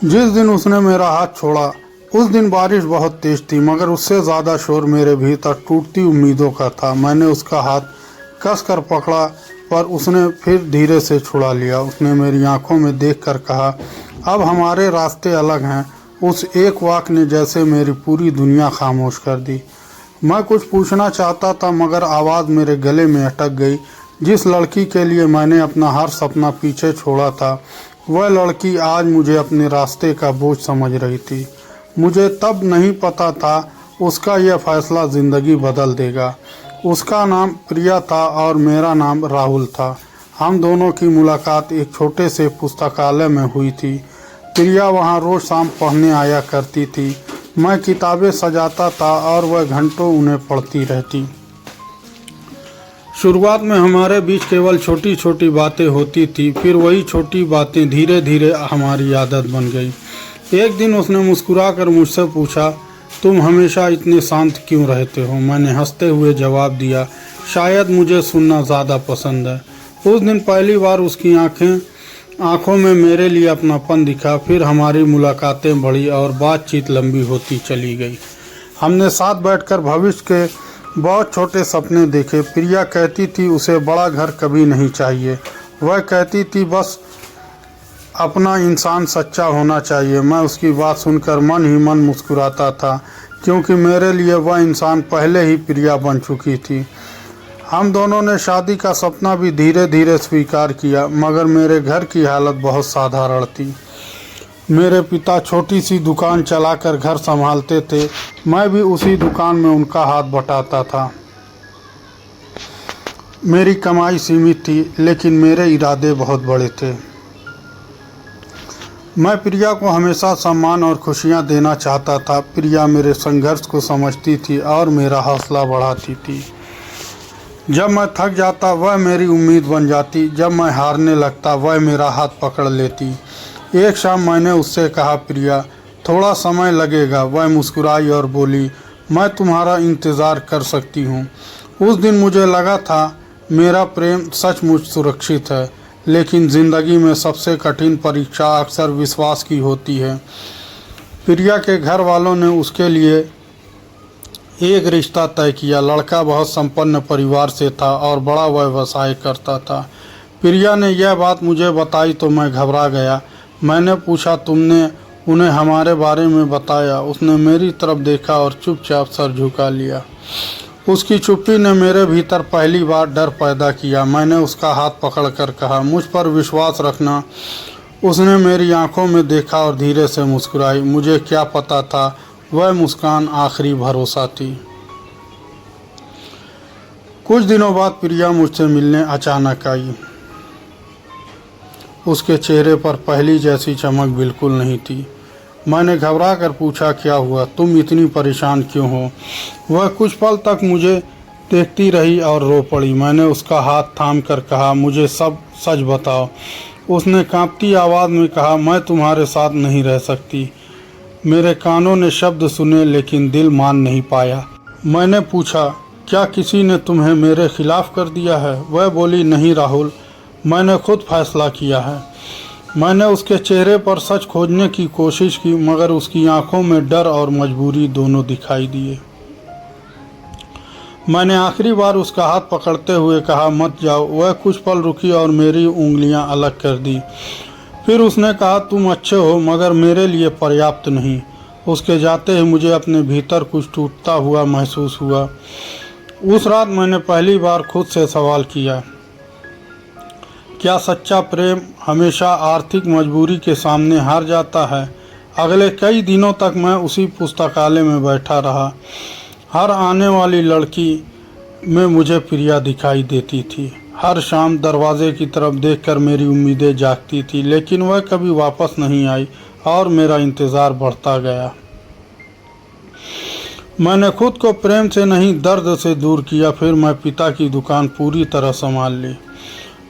जिस दिन उसने मेरा हाथ छोड़ा उस दिन बारिश बहुत तेज थी, मगर उससे ज़्यादा शोर मेरे भीतर टूटती उम्मीदों का था। मैंने उसका हाथ कस कर पकड़ा पर उसने फिर धीरे से छुड़ा लिया। उसने मेरी आंखों में देखकर कहा, अब हमारे रास्ते अलग हैं। उस एक वाक ने जैसे मेरी पूरी दुनिया खामोश कर दी। मैं कुछ पूछना चाहता था मगर आवाज़ मेरे गले में अटक गई। जिस लड़की के लिए मैंने अपना हर सपना पीछे छोड़ा था, वह लड़की आज मुझे अपने रास्ते का बोझ समझ रही थी। मुझे तब नहीं पता था उसका यह फैसला ज़िंदगी बदल देगा। उसका नाम प्रिया था और मेरा नाम राहुल था। हम दोनों की मुलाकात एक छोटे से पुस्तकालय में हुई थी। प्रिया वहाँ रोज़ शाम पढ़ने आया करती थी। मैं किताबें सजाता था और वह घंटों उन्हें पढ़ती रहती। शुरुआत में हमारे बीच केवल छोटी छोटी बातें होती थी, फिर वही छोटी बातें धीरे धीरे हमारी आदत बन गई। एक दिन उसने मुस्कुराकर मुझसे पूछा, तुम हमेशा इतने शांत क्यों रहते हो? मैंने हंसते हुए जवाब दिया, शायद मुझे सुनना ज़्यादा पसंद है। उस दिन पहली बार उसकी आंखों में मेरे लिए अपनापन दिखा। फिर हमारी मुलाकातें बढ़ी और बातचीत लंबी होती चली गई। हमने साथ बैठकर भविष्य के बहुत छोटे सपने देखे। प्रिया कहती थी उसे बड़ा घर कभी नहीं चाहिए। वह कहती थी बस अपना इंसान सच्चा होना चाहिए। मैं उसकी बात सुनकर मन ही मन मुस्कुराता था, क्योंकि मेरे लिए वह इंसान पहले ही प्रिया बन चुकी थी। हम दोनों ने शादी का सपना भी धीरे धीरे स्वीकार किया, मगर मेरे घर की हालत बहुत साधारण थी। मेरे पिता छोटी सी दुकान चलाकर घर संभालते थे। मैं भी उसी दुकान में उनका हाथ बटाता था। मेरी कमाई सीमित थी, लेकिन मेरे इरादे बहुत बड़े थे। मैं प्रिया को हमेशा सम्मान और खुशियां देना चाहता था। प्रिया मेरे संघर्ष को समझती थी और मेरा हौसला बढ़ाती थी। जब मैं थक जाता वह मेरी उम्मीद बन जाती। जब मैं हारने लगता वह मेरा हाथ पकड़ लेती। एक शाम मैंने उससे कहा, प्रिया थोड़ा समय लगेगा। वह मुस्कुराई और बोली, मैं तुम्हारा इंतज़ार कर सकती हूँ। उस दिन मुझे लगा था मेरा प्रेम सचमुच सुरक्षित है, लेकिन ज़िंदगी में सबसे कठिन परीक्षा अक्सर विश्वास की होती है। प्रिया के घर वालों ने उसके लिए एक रिश्ता तय किया। लड़का बहुत संपन्न परिवार से था और बड़ा व्यवसाय करता था। प्रिया ने यह बात मुझे बताई तो मैं घबरा गया। मैंने पूछा, तुमने उन्हें हमारे बारे में बताया? उसने मेरी तरफ देखा और चुपचाप सर झुका लिया। उसकी चुप्पी ने मेरे भीतर पहली बार डर पैदा किया। मैंने उसका हाथ पकड़कर कहा, मुझ पर विश्वास रखना। उसने मेरी आंखों में देखा और धीरे से मुस्कुराई। मुझे क्या पता था वह मुस्कान आखिरी भरोसा थी। कुछ दिनों बाद प्रिया मुझसे मिलने अचानक आई। उसके चेहरे पर पहली जैसी चमक बिल्कुल नहीं थी। मैंने घबरा कर पूछा, क्या हुआ? तुम इतनी परेशान क्यों हो? वह कुछ पल तक मुझे देखती रही और रो पड़ी। मैंने उसका हाथ थाम कर कहा, मुझे सब सच बताओ। उसने कांपती आवाज़ में कहा, मैं तुम्हारे साथ नहीं रह सकती। मेरे कानों ने शब्द सुने लेकिन दिल मान नहीं पाया। मैंने पूछा, क्या किसी ने तुम्हें मेरे खिलाफ कर दिया है? वह बोली, नहीं राहुल, मैंने खुद फैसला किया है। मैंने उसके चेहरे पर सच खोजने की कोशिश की, मगर उसकी आंखों में डर और मजबूरी दोनों दिखाई दिए। मैंने आखिरी बार उसका हाथ पकड़ते हुए कहा, मत जाओ। वह कुछ पल रुकी और मेरी उंगलियां अलग कर दी। फिर उसने कहा, तुम अच्छे हो मगर मेरे लिए पर्याप्त नहीं। उसके जाते ही मुझे अपने भीतर कुछ टूटता हुआ महसूस हुआ। उस रात मैंने पहली बार खुद से सवाल किया, क्या सच्चा प्रेम हमेशा आर्थिक मजबूरी के सामने हार जाता है? अगले कई दिनों तक मैं उसी पुस्तकालय में बैठा रहा। हर आने वाली लड़की में मुझे प्रिया दिखाई देती थी। हर शाम दरवाजे की तरफ देखकर मेरी उम्मीदें जागती थी, लेकिन वह कभी वापस नहीं आई और मेरा इंतज़ार बढ़ता गया। मैंने खुद को प्रेम से नहीं दर्द से दूर किया। फिर मैं पिता की दुकान पूरी तरह संभाल ली।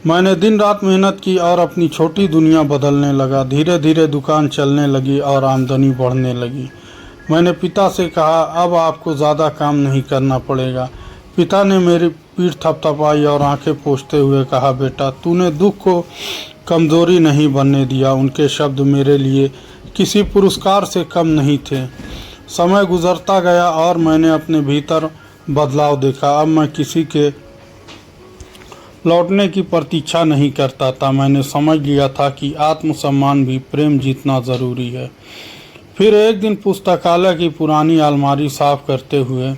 मैंने दिन रात मेहनत की और अपनी छोटी दुनिया बदलने लगा। धीरे धीरे दुकान चलने लगी और आमदनी बढ़ने लगी। मैंने पिता से कहा, अब आपको ज़्यादा काम नहीं करना पड़ेगा। पिता ने मेरी पीठ थपथपाई और आंखें पोंछते हुए कहा, बेटा तूने दुख को कमज़ोरी नहीं बनने दिया। उनके शब्द मेरे लिए किसी पुरस्कार से कम नहीं थे। समय गुजरता गया और मैंने अपने भीतर बदलाव देखा। अब मैं किसी के लौटने की प्रतीक्षा नहीं करता था। मैंने समझ लिया था कि आत्मसम्मान भी प्रेम जितना ज़रूरी है। फिर एक दिन पुस्तकालय की पुरानी अलमारी साफ करते हुए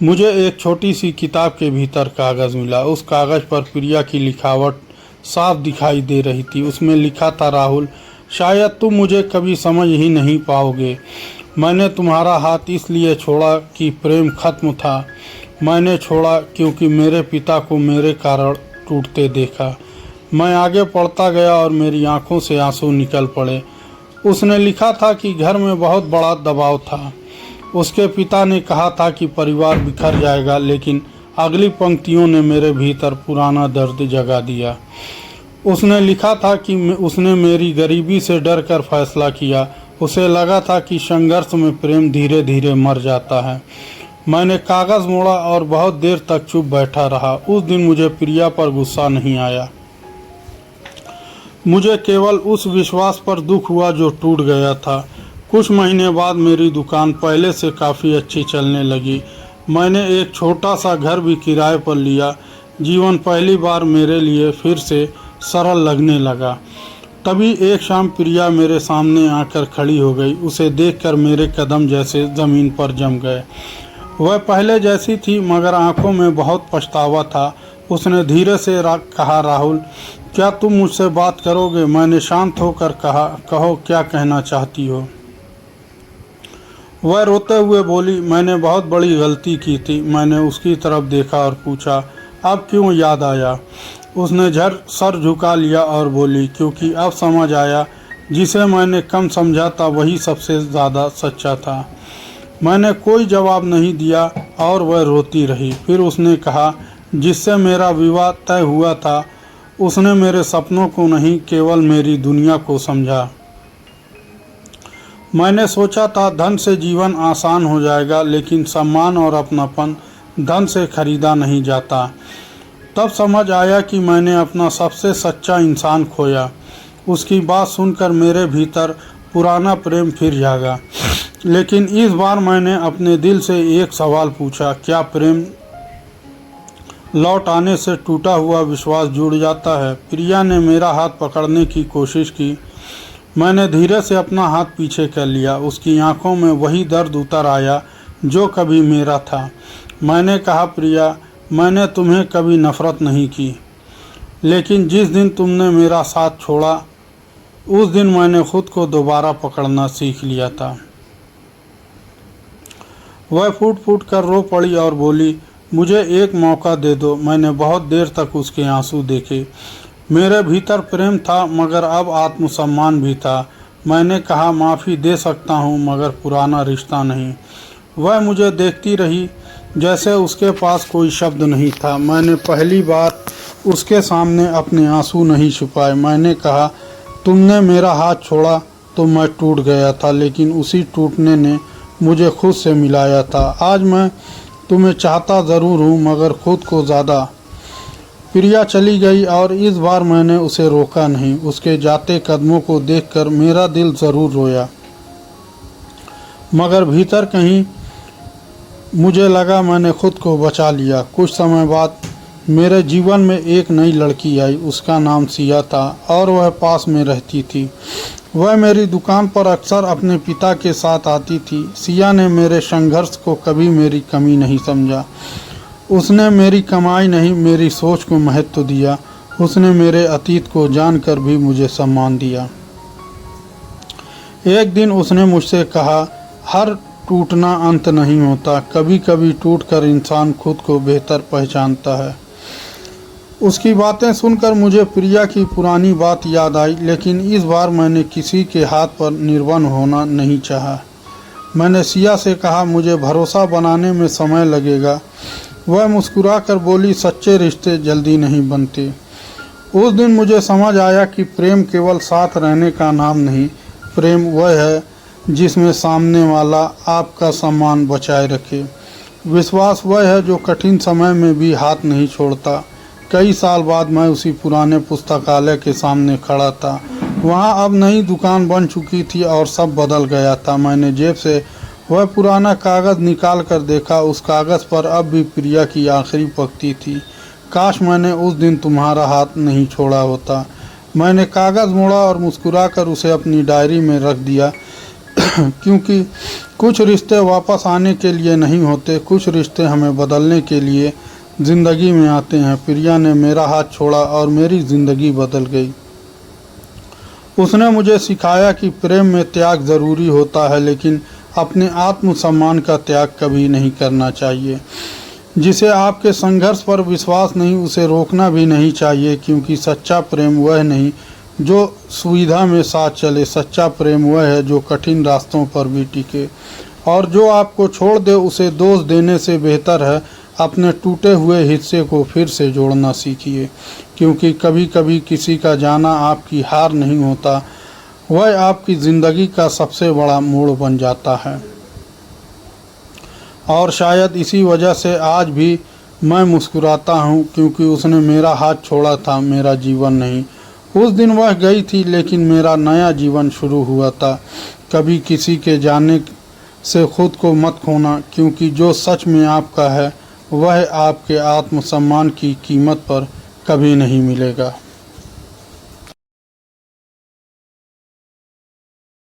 मुझे एक छोटी सी किताब के भीतर कागज़ मिला। उस कागज़ पर प्रिया की लिखावट साफ दिखाई दे रही थी। उसमें लिखा था, राहुल, शायद तुम मुझे कभी समझ ही नहीं पाओगे। मैंने तुम्हारा हाथ इसलिए छोड़ा कि प्रेम खत्म था। मैंने छोड़ा क्योंकि मेरे पिता को मेरे कारण टूटते देखा। मैं आगे पढ़ता गया और मेरी आंखों से आंसू निकल पड़े। उसने लिखा था कि घर में बहुत बड़ा दबाव था। उसके पिता ने कहा था कि परिवार बिखर जाएगा, लेकिन अगली पंक्तियों ने मेरे भीतर पुराना दर्द जगा दिया। उसने लिखा था कि उसने मेरी गरीबी से डर कर फैसला किया। उसे लगा था कि संघर्ष में प्रेम धीरे धीरे मर जाता है। मैंने कागज़ मोड़ा और बहुत देर तक चुप बैठा रहा। उस दिन मुझे प्रिया पर गुस्सा नहीं आया। मुझे केवल उस विश्वास पर दुख हुआ जो टूट गया था। कुछ महीने बाद मेरी दुकान पहले से काफ़ी अच्छी चलने लगी। मैंने एक छोटा सा घर भी किराए पर लिया। जीवन पहली बार मेरे लिए फिर से सरल लगने लगा। तभी एक शाम प्रिया मेरे सामने आकर खड़ी हो गई। उसे देखकर मेरे कदम जैसे ज़मीन पर जम गए। वह पहले जैसी थी, मगर आंखों में बहुत पछतावा था। उसने धीरे से कहा, राहुल, क्या तुम मुझसे बात करोगे? मैंने शांत होकर कहा, कहो, क्या कहना चाहती हो? वह रोते हुए बोली, मैंने बहुत बड़ी गलती की थी। मैंने उसकी तरफ देखा और पूछा, अब क्यों याद आया? उसने सर झुका लिया और बोली, क्योंकि अब समझ आया जिसे मैंने कम समझा था वही सबसे ज़्यादा सच्चा था। मैंने कोई जवाब नहीं दिया और वह रोती रही। फिर उसने कहा, जिससे मेरा विवाह तय हुआ था उसने मेरे सपनों को नहीं, केवल मेरी दुनिया को समझा। मैंने सोचा था धन से जीवन आसान हो जाएगा, लेकिन सम्मान और अपनापन धन से खरीदा नहीं जाता। तब समझ आया कि मैंने अपना सबसे सच्चा इंसान खोया। उसकी बात सुनकर मेरे भीतर पुराना प्रेम फिर जागा। लेकिन इस बार मैंने अपने दिल से एक सवाल पूछा, क्या प्रेम लौट आने से टूटा हुआ विश्वास जुड़ जाता है? प्रिया ने मेरा हाथ पकड़ने की कोशिश की। मैंने धीरे से अपना हाथ पीछे कर लिया। उसकी आंखों में वही दर्द उतर आया जो कभी मेरा था। मैंने कहा, प्रिया, मैंने तुम्हें कभी नफरत नहीं की, लेकिन जिस दिन तुमने मेरा साथ छोड़ा उस दिन मैंने खुद को दोबारा पकड़ना सीख लिया था। वह फूट फूट कर रो पड़ी और बोली, मुझे एक मौका दे दो। मैंने बहुत देर तक उसके आंसू देखे। मेरे भीतर प्रेम था, मगर अब आत्मसम्मान भी था। मैंने कहा, माफ़ी दे सकता हूँ, मगर पुराना रिश्ता नहीं। वह मुझे देखती रही जैसे उसके पास कोई शब्द नहीं था। मैंने पहली बार उसके सामने अपने आंसू नहीं छुपाए। मैंने कहा, तुमने मेरा हाथ छोड़ा तो मैं टूट गया था, लेकिन उसी टूटने ने मुझे खुद से मिलाया था। आज मैं तुम्हें चाहता ज़रूर हूँ, मगर खुद को ज़्यादा। प्रिया चली गई और इस बार मैंने उसे रोका नहीं। उसके जाते कदमों को देखकर मेरा दिल ज़रूर रोया, मगर भीतर कहीं मुझे लगा मैंने खुद को बचा लिया। कुछ समय बाद मेरे जीवन में एक नई लड़की आई। उसका नाम सिया था और वह पास में रहती थी। वह मेरी दुकान पर अक्सर अपने पिता के साथ आती थी। सिया ने मेरे संघर्ष को कभी मेरी कमी नहीं समझा। उसने मेरी कमाई नहीं, मेरी सोच को महत्व दिया। उसने मेरे अतीत को जानकर भी मुझे सम्मान दिया। एक दिन उसने मुझसे कहा, हर टूटना अंत नहीं होता, कभी कभी टूटकर इंसान खुद को बेहतर पहचानता है। उसकी बातें सुनकर मुझे प्रिया की पुरानी बात याद आई, लेकिन इस बार मैंने किसी के हाथ पर निर्भर होना नहीं चाहा। मैंने सिया से कहा, मुझे भरोसा बनाने में समय लगेगा। वह मुस्कुराकर बोली, सच्चे रिश्ते जल्दी नहीं बनते। उस दिन मुझे समझ आया कि प्रेम केवल साथ रहने का नाम नहीं, प्रेम वह है जिसमें सामने वाला आपका सम्मान बचाए रखे। विश्वास वह है जो कठिन समय में भी हाथ नहीं छोड़ता। कई साल बाद मैं उसी पुराने पुस्तकालय के सामने खड़ा था वहाँ अब नई दुकान बन चुकी थी और सब बदल गया था। मैंने जेब से वह पुराना कागज़ निकाल कर देखा। उस कागज़ पर अब भी प्रिया की आखिरी पंक्ति थी, काश मैंने उस दिन तुम्हारा हाथ नहीं छोड़ा होता। मैंने कागज़ मोड़ा और मुस्कुराकर उसे अपनी डायरी में रख दिया क्योंकि कुछ रिश्ते वापस आने के लिए नहीं होते, कुछ रिश्ते हमें बदलने के लिए ज़िंदगी में आते हैं। प्रिया ने मेरा हाथ छोड़ा और मेरी ज़िंदगी बदल गई। उसने मुझे सिखाया कि प्रेम में त्याग ज़रूरी होता है, लेकिन अपने आत्मसम्मान का त्याग कभी नहीं करना चाहिए। जिसे आपके संघर्ष पर विश्वास नहीं, उसे रोकना भी नहीं चाहिए, क्योंकि सच्चा प्रेम वह नहीं जो सुविधा में साथ चले, सच्चा प्रेम वह है जो कठिन रास्तों पर भी टिके। और जो आपको छोड़ दे उसे दोष देने से बेहतर है अपने टूटे हुए हिस्से को फिर से जोड़ना सीखिए, क्योंकि कभी कभी किसी का जाना आपकी हार नहीं होता, वह आपकी ज़िंदगी का सबसे बड़ा मोड़ बन जाता है। और शायद इसी वजह से आज भी मैं मुस्कुराता हूँ, क्योंकि उसने मेरा हाथ छोड़ा था, मेरा जीवन नहीं। उस दिन वह गई थी, लेकिन मेरा नया जीवन शुरू हुआ था। कभी किसी के जाने से खुद को मत खोना, क्योंकि जो सच में आपका है वह आपके आत्मसम्मान की कीमत पर कभी नहीं मिलेगा।